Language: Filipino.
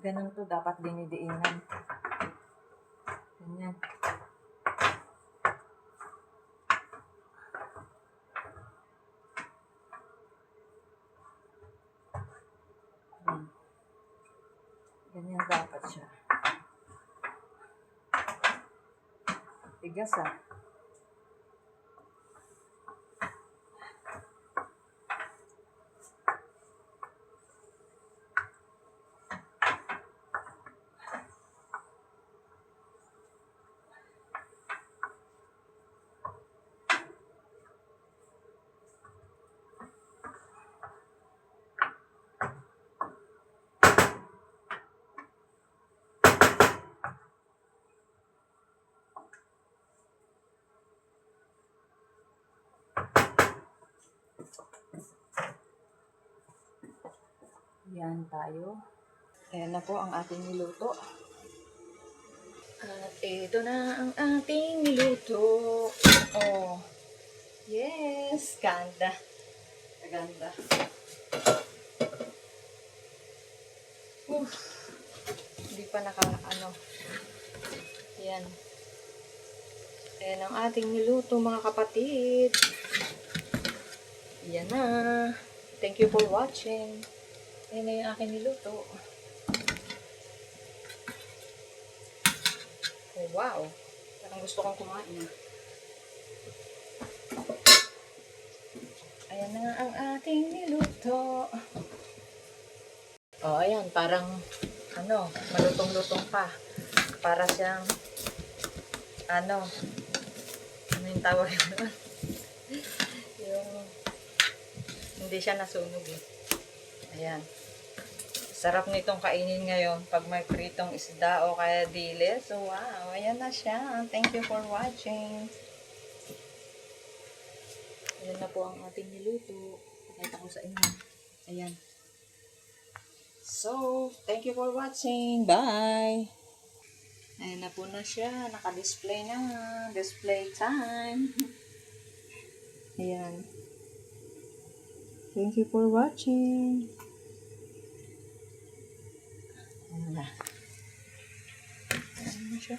Ganun to, dapat dinidiinan. Ganyan. Ganyan dapat siya. Tigas ah. Yan tayo. Ayan na po ang ating niluto. At ito na ang ating niluto. Oh. Yes. Ganda. Ganda. Hindi pa naka-ano. Yan. Ayan ang ating niluto mga kapatid. Yan na. Thank you for watching. Ayan na yung aking niluto. Oh, wow. Parang gusto kong kumain. Ayan na ang ating niluto. Oh, ayan. Parang, malutong-lutong pa. Para siyang, ano yung tawag yun? Yung, hindi siya nasunog eh. Ayan. Sarap nitong kainin ngayon pag may pritong isda o kaya dilis. So, wow. Ayan na siya. Thank you for watching. Ayan na po ang ating niluto. Pakita ko sa inyo. Ayan. So, thank you for watching. Bye! Ayan na po na siya. Naka-display na. Display time. Ayan. Thank you for watching. Ayan na. Ayan na siya.